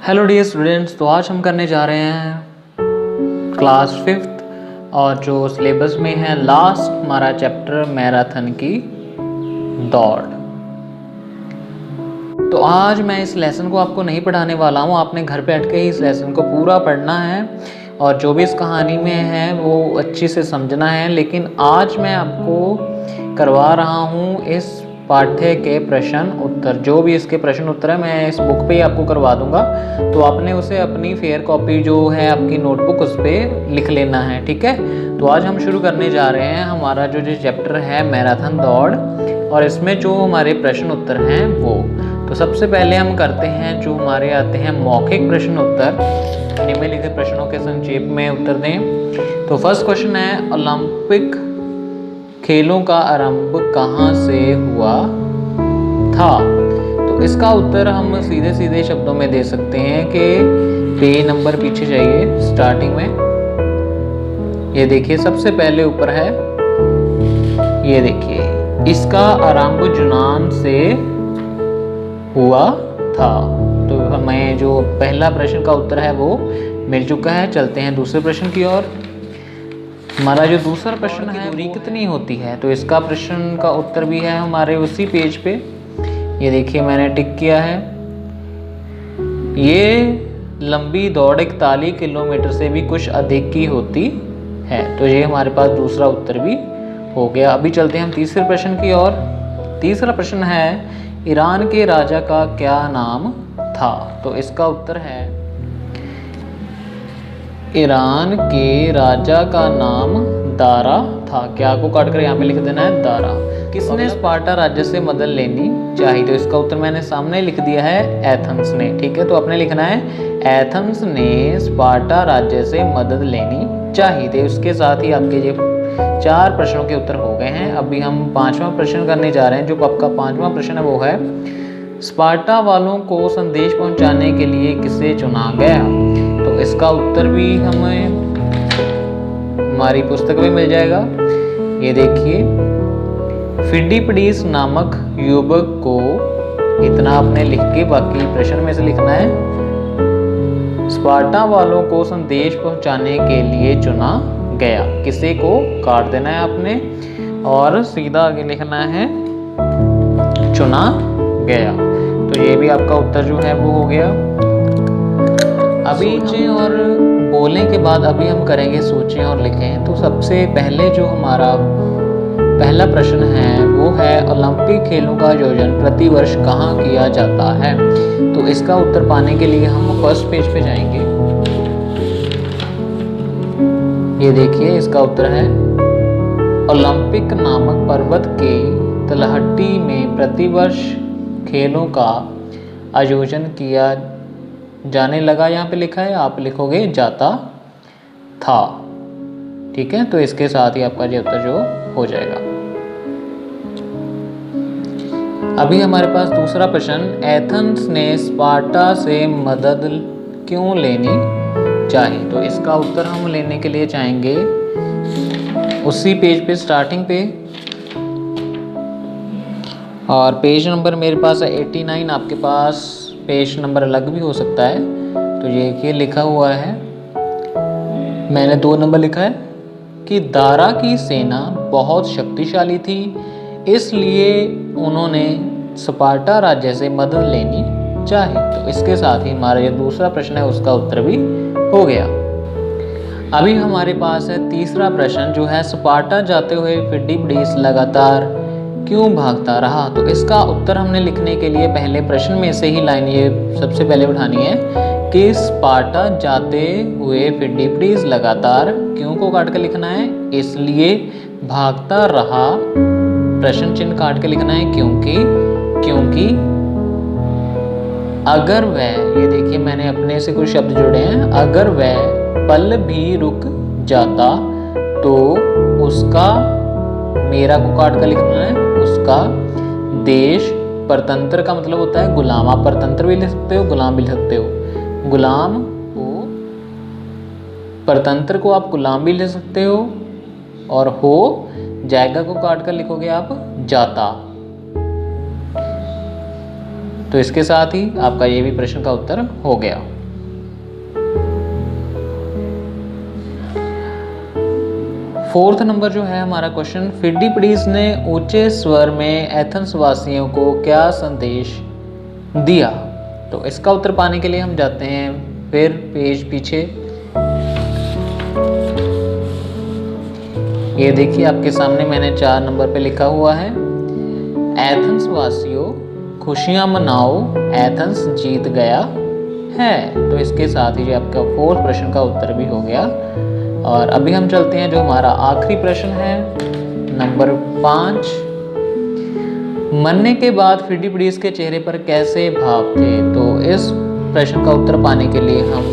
Hello dear students, तो आज हम करने जा रहे हैं क्लास 5th और जो सिलेबस में है लास्ट हमारा चैप्टर मैराथन की दौड़। तो आज मैं इस लेसन को आपको नहीं पढ़ाने वाला हूँ, आपने घर पे बैठ के ही इस लेसन को पूरा पढ़ना है और जो भी इस कहानी में है वो अच्छे से समझना है। लेकिन आज मैं आपको करवा रहा हूँ इस पाठ्य के प्रश्न उत्तर, जो भी इसके प्रश्न उत्तर है मैं इस बुक पे ही आपको करवा दूंगा। तो आपने उसे अपनी फेयर कॉपी जो है आपकी नोटबुक उस पर लिख लेना है, ठीक है। तो आज हम शुरू करने जा रहे हैं हमारा जो चैप्टर है मैराथन दौड़, और इसमें जो हमारे प्रश्न उत्तर हैं वो। तो सबसे पहले हम करते हैं जो हमारे आते हैं मौखिक प्रश्न उत्तर। निम्नलिखित प्रश्नों के संक्षेप में उत्तर दें। तो फर्स्ट क्वेश्चन है, ओलंपिक खेलों का आरंभ कहाँ से हुआ था? तो इसका उत्तर हम सीधे सीधे शब्दों में दे सकते हैं कि पेज नंबर पीछे जाइए, स्टार्टिंग में ये देखिए सबसे पहले ऊपर है, ये देखिए इसका आरंभ यूनान से हुआ था। तो हमें जो पहला प्रश्न का उत्तर है वो मिल चुका है। चलते हैं दूसरे प्रश्न की ओर। हमारा जो दूसरा प्रश्न है दूरी कितनी होती है? तो इसका प्रश्न का उत्तर भी है हमारे उसी पेज पे, ये देखिए मैंने टिक किया है। ये लंबी दौड़ 41 किलोमीटर से भी कुछ अधिक की होती है। तो ये हमारे पास दूसरा उत्तर भी हो गया। अभी चलते हैं हम तीसरे प्रश्न की ओर। तीसरा प्रश्न है, ईरान के राजा का क्या नाम था? तो इसका उत्तर है, ईरान के राजा का नाम दारा था। क्या को काट कर यहाँ पे लिख देना है दारा। किसने स्पार्टा राज्य से मदद लेनी चाहिए? तो इसका उत्तर मैंने सामने लिख दिया है, एथेंस ने, ठीक है। तो आपने लिखना है एथेंस ने स्पार्टा राज्य से मदद लेनी चाहिए थी। उसके साथ ही आपके ये 4 प्रश्नों के उत्तर हो गए हैं। अभी हम 5वां प्रश्न करने जा रहे हैं। जो आपका 5वां प्रश्न है वो है, स्पार्टा वालों को संदेश पहुंचाने के लिए किसे चुना गया? तो इसका उत्तर भी हमें हमारी पुस्तक में मिल जाएगा। ये देखिए, फिडिपडीस नामक युवक को, इतना आपने लिख के बाकी प्रश्न में से लिखना है। स्पार्टा वालों को संदेश पहुंचाने के लिए चुना गया, किसे को काट देना है आपने और सीधा आगे लिखना है चुना गया। तो ये भी आपका उत्तर जो है वो हो गया। अभी सोचें और बोलने के बाद अभी हम करेंगे सोचें और लिखें। तो सबसे पहले जो हमारा पहला प्रश्न है वो है, ओलंपिक खेलों का आयोजन प्रतिवर्ष कहाँ किया जाता है? तो इसका उत्तर पाने के लिए हम फर्स्ट पेज पे जाएंगे। ये देखिए इसका उत्तर है, ओलंपिक नामक पर्वत के तलहटी में प्रतिवर्ष खेलों का आयोजन किया जाने लगा। यहाँ पे लिखा है, आप लिखोगे जाता था, ठीक है। तो इसके साथ ही आपका ये उत्तर जो हो जाएगा। अभी हमारे पास दूसरा प्रश्न, एथेंस ने स्पार्टा से मदद क्यों लेनी चाहिए? तो इसका उत्तर हम लेने के लिए चाहेंगे उसी पेज पे, स्टार्टिंग पे, और पेज नंबर मेरे पास है 89। आपके पास पेज नंबर अलग भी हो सकता है। तो ये लिखा हुआ है, मैंने 2 नंबर लिखा है कि दारा की सेना बहुत शक्तिशाली थी, इसलिए उन्होंने स्पार्टा राज्य से मदद लेनी चाहिए। तो इसके साथ ही हमारा जो दूसरा प्रश्न है उसका उत्तर भी हो गया। अभी हमारे पास है तीसरा प्रश्न जो है, स्पार्टा जाते हुए फिडिपडीस लगातार क्यों भागता रहा? तो इसका उत्तर हमने लिखने के लिए पहले प्रश्न में से ही लाइन ये सबसे पहले उठानी है कि स्पार्टा जाते हुए फिडिपडीस लगातार, क्यों को काट के लिखना है, इसलिए भागता रहा, प्रश्न चिन्ह काट के लिखना है क्योंकि अगर वह, ये देखिए मैंने अपने से कुछ शब्द जोड़े हैं, अगर वह पल भी रुक जाता तो उसका, मेरा को काट कर लिखना है, उसका देश, परतंत्र का मतलब होता है गुलाम, आप परतंत्र भी लिख सकते हो, गुलाम भी लिख सकते हो। गुलाम को, परतंत्र को आप गुलाम भी लिख सकते हो, और हो जाएगा को काट कर लिखोगे आप जाता। तो इसके साथ ही आपका ये भी प्रश्न का उत्तर हो गया। फोर्थ नंबर जो है हमारा क्वेश्चन, फिडिपडीस ने ऊंचे स्वर में एथेंस वासियों को क्या संदेश दिया। तो इसका उत्तर पाने के लिए हम जाते हैं फिर पेज पीछे। ये देखिए आपके सामने मैंने 4 नंबर पे लिखा हुआ है, एथेंस वासियों खुशियां मनाओ, एथेंस जीत गया है। तो इसके साथ ही आपका फोर्थ प्रश्न का उत्तर भी हो गया। और अभी हम चलते हैं जो हमारा आखिरी प्रश्न है, नंबर 5। मरने के बाद फिडिपडीस के चेहरे पर कैसे भाव थे। तो इस प्रश्न का उत्तर पाने के लिए हम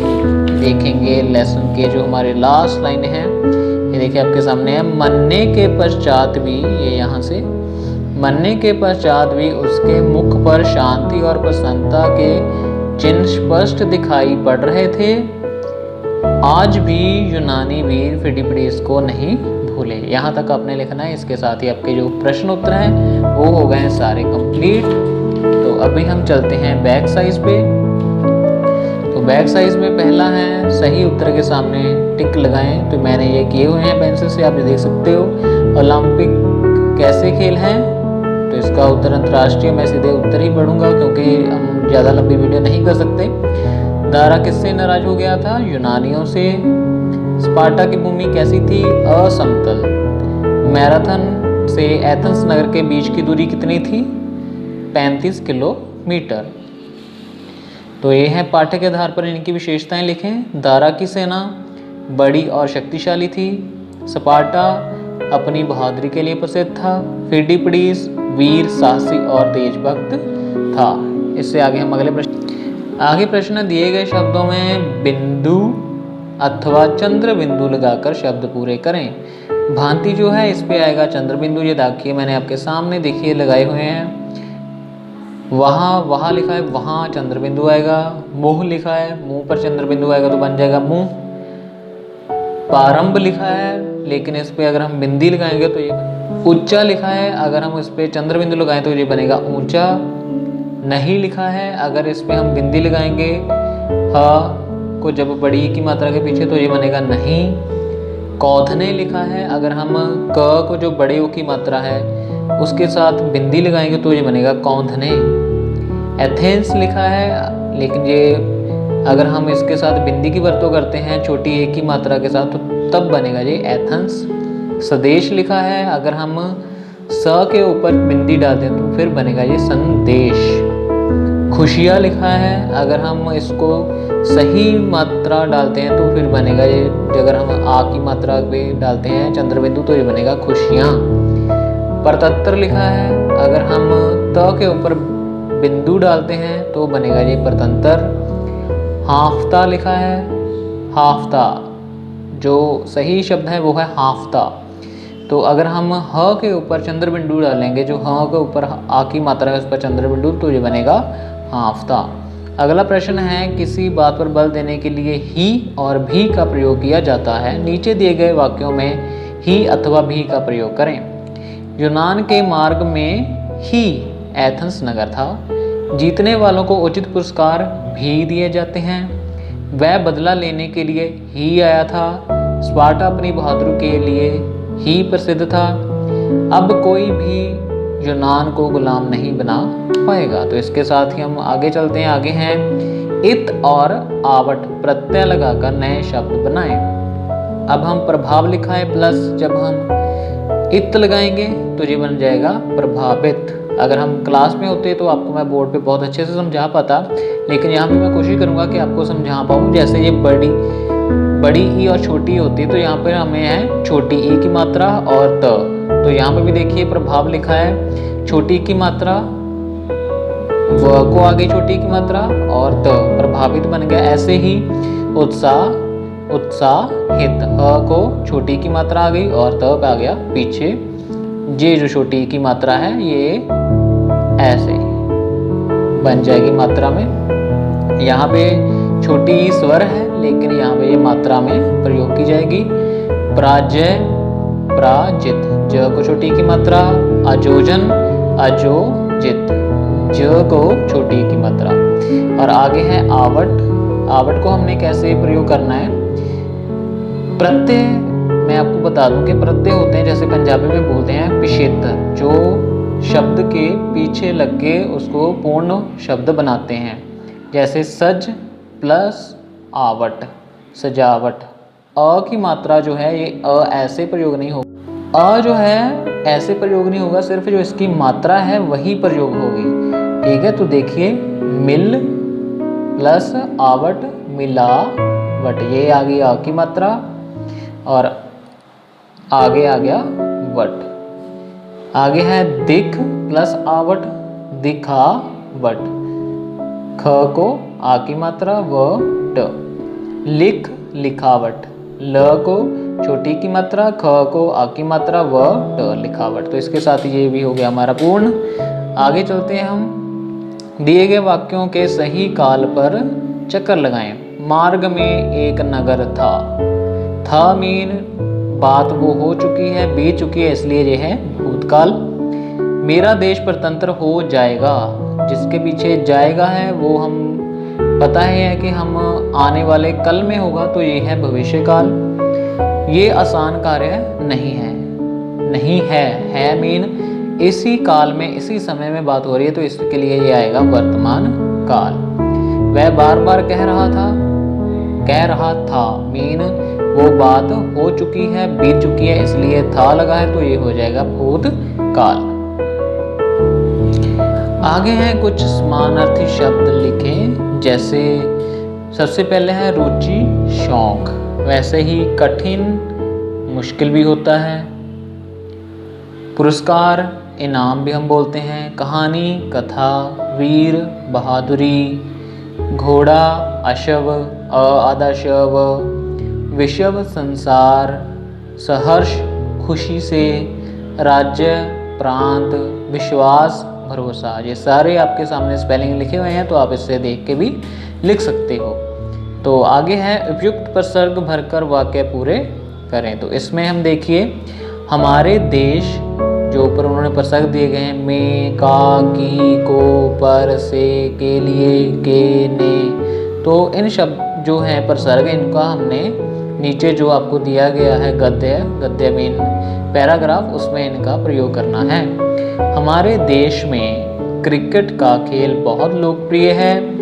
देखेंगे लेसन के जो हमारे लास्ट लाइन है। ये देखिए आपके सामने है, मरने के पश्चात भी, ये यहाँ से, मरने के पश्चात भी उसके मुख पर शांति और प्रसन्नता के चिन्ह स्पष्ट दिखाई पड़ रहे थे। आज भी यूनानी वीर फिडिपडीस को नहीं भूले। यहाँ तक आपने लिखना है। इसके साथ ही आपके जो प्रश्न उत्तर हैं वो हो गए हैं सारे कंप्लीट। तो अभी हम चलते हैं बैक साइज पे। तो बैक साइज में पहला है, सही उत्तर के सामने टिक लगाएं। तो मैंने ये किए हुए हैं पेंसिल से, आप ये देख सकते हो। ओलंपिक कैसे खेल हैं, तो इसका उत्तर अंतर्राष्ट्रीय। मैं सीधे उत्तर ही पढ़ूंगा क्योंकि हम ज़्यादा लंबी वीडियो नहीं कर सकते। दारा किससे नाराज हो गया था, यूनानियों से। स्पार्टा की भूमि कैसी थी, असमतल। मैराथन से एथेंस नगर के बीच की दूरी कितनी थी, 35 किलोमीटर। तो ये है पाठ्य के आधार पर इनकी विशेषताएं लिखें। दारा की सेना बड़ी और शक्तिशाली थी। स्पार्टा अपनी बहादुरी के लिए प्रसिद्ध था। फिडिपडीस वीर, साहसी और देशभक्त था। इससे आगे हम अगले प्रश्न दिए गए शब्दों में बिंदु अथवा चंद्र बिंदु लगाकर शब्द पूरे करें। भांति जो है इस पे आएगा चंद्र बिंदु। ये दाखिए मैंने आपके सामने देखिए लगाए हुए हैं। वहाँ लिखा है, वहाँ चंद्र बिंदु आएगा। मुंह लिखा है, मुंह पर चंद्र बिंदु आएगा तो बन जाएगा मुंह। प्रारंभ लिखा है, लेकिन इस पे अगर हम बिंदी लगाएंगे तो ये। ऊंचा लिखा है, अगर हम इस पे चंद्र बिंदु लगाएं तो ये बनेगा ऊंचा। नहीं लिखा है, अगर इस पे हम बिंदी लगाएंगे ह को जब बड़ी की मात्रा के पीछे तो ये बनेगा नहीं। कौधने लिखा है, अगर हम क को जो बड़े ओ की मात्रा है उसके साथ बिंदी लगाएंगे तो ये बनेगा कौंधने। एथेंस लिखा है, लेकिन ये अगर हम इसके साथ बिंदी की वरतों करते हैं छोटी ए की मात्रा के साथ तो तब बनेगा ये एथेंस। सदेश लिखा है, अगर हम स के ऊपर बिंदी डालते हैं तो फिर बनेगा ये संदेश। खुशियाँ लिखा है, अगर हम इसको सही मात्रा डालते हैं तो फिर बनेगा ये, अगर हम आ की मात्रा पे डालते हैं चंद्र बिंदु तो ये बनेगा खुशियाँ। परतंत्र लिखा है, अगर हम त के ऊपर बिंदु डालते हैं तो बनेगा ये परतंत्र। हाफ्ता लिखा है, हाफ्ता जो सही शब्द है वो है हाफ्ता। तो अगर हम ह के ऊपर चंद्र बिंदु डालेंगे, जो ह के ऊपर आ की मात्रा है उस पर चंद्र बिंदु, तो ये बनेगा हाफ्ता। अगला प्रश्न है, किसी बात पर बल देने के लिए ही और भी का प्रयोग किया जाता है। नीचे दिए गए वाक्यों में ही अथवा भी का प्रयोग करें। यूनान के मार्ग में ही एथेंस नगर था। जीतने वालों को उचित पुरस्कार भी दिए जाते हैं। वह बदला लेने के लिए ही आया था। स्पार्टा अपनी बहादुरी के लिए ही प्रसिद्ध था। अब कोई भी यूनान को गुलाम नहीं बना पाएगा। तो इसके साथ ही हम आगे चलते हैं। आगे हैं इत और आवट प्रत्यय लगाकर नए शब्द बनाएं। अब हम प्रभाव लिखा है प्लस, जब हम इत लगाएंगे तो ये बन जाएगा प्रभावित। अगर हम क्लास में होते तो आपको मैं बोर्ड पे बहुत अच्छे से समझा पाता, लेकिन यहाँ पे मैं कोशिश करूँगा कि आपको समझा पाऊँ। जैसे ये बड़ी ई और छोटी होती है तो यहाँ पर हमें है छोटी ई की मात्रा और त। तो यहाँ पे भी देखिए प्रभाव लिखा है, छोटी की मात्रा व को आगे छोटी की मात्रा और त, प्रभावित बन गया। ऐसे ही उत्साहित, अ को छोटी की मात्रा आ गई और त पे आ गया पीछे। ये जो छोटी की मात्रा है ये ऐसे बन जाएगी मात्रा में। यहाँ पे छोटी स्वर है लेकिन यहाँ पे ये मात्रा में प्रयोग की जाएगी। प्राजय, प्राजित, ज को छोटी की मात्रा, अजोजन, अजोजित, ज को छोटी की मात्रा। और आगे है आवट। आवट को हमने कैसे प्रयोग करना है, प्रत्यय मैं आपको बता दूं कि प्रत्यय होते हैं, जैसे पंजाबी में बोलते हैं पिछेतर, जो शब्द के पीछे लग के उसको पूर्ण शब्द बनाते हैं। जैसे सज प्लस आवट, सजावट। अ की मात्रा जो है ये अ ऐसे प्रयोग नहीं होगा, अ जो है ऐसे प्रयोग नहीं होगा, सिर्फ जो इसकी मात्रा है वही प्रयोग होगी। ठीक है, तो देखिए मिल प्लस आवट, मिलावट, ये आ गई अ की मात्रा और आगे आ गया वट। आगे है दिख प्लस आवट, दिखावट, ख को आ की मात्रा व ट। लिख, लिखावट, ल को छोटी की मात्रा, ख को आ की मात्रा व ट, लिखावट। तो इसके साथ ये भी हो गया हमारा पूर्ण। आगे चलते हैं हम। दिए गए वाक्यों के सही काल पर चक्कर लगाएं। मार्ग में एक नगर था मीन बात वो हो चुकी है, बीत चुकी है, इसलिए ये है भूतकाल। मेरा देश स्वतंत्र हो जाएगा, जिसके पीछे जाएगा है वो हम पता है कि हम आने वाले कल में होगा, तो ये है भविष्यकाल। ये आसान कार्य नहीं है, नहीं है मीन इसी काल में, इसी समय में बात हो रही है, तो इसके लिए ये आएगा वर्तमान काल। वह बार बार कह रहा था मीन वो बात हो चुकी है, बीत चुकी है, इसलिए था लगा है, तो ये हो जाएगा भूतकाल। आगे हैं कुछ समानार्थी शब्द लिखें। जैसे सबसे पहले है रुचि, शौक। वैसे ही कठिन, मुश्किल भी होता है। पुरस्कार, इनाम भी हम बोलते हैं। कहानी, कथा। वीर, बहादुरी। घोड़ा, अश्व, अ आधा शव। विश्व, संसार। सहर्ष, खुशी से। राज्य, प्रांत। विश्वास, भरोसा। ये सारे आपके सामने स्पेलिंग लिखे हुए हैं, तो आप इससे देख के भी लिख सकते हो। तो आगे है उपयुक्त प्रसर्ग भरकर वाक्य पूरे करें। तो इसमें हम देखिए हमारे देश, जो ऊपर उन्होंने प्रसर्ग दिए गए हैं, में, का, की, को, पर, से, के लिए, के, ने, तो इन शब्द जो हैं प्रसर्ग, इनका हमने नीचे जो आपको दिया गया है गद्य मीन पैराग्राफ, उसमें इनका प्रयोग करना है। हमारे देश में क्रिकेट का खेल बहुत लोकप्रिय है।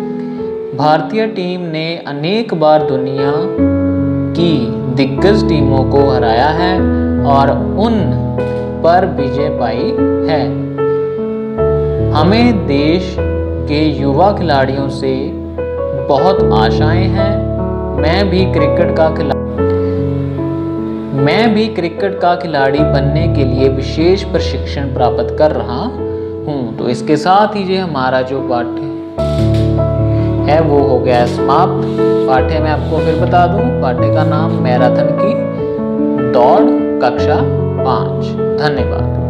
भारतीय टीम ने अनेक बार दुनिया की दिग्गज टीमों को हराया है और उन पर विजय पाई है। हमें देश के युवा खिलाड़ियों से बहुत आशाएं हैं। मैं भी क्रिकेट का खिलाड़ी बनने के लिए विशेष प्रशिक्षण प्राप्त कर रहा हूँ। तो इसके साथ ही ये हमारा जो पाठ्य है वो हो गया समाप्त। पाठ्य मैं आपको फिर बता दूं, पाठ्य का नाम मैराथन की दौड़ कक्षा 5। धन्यवाद।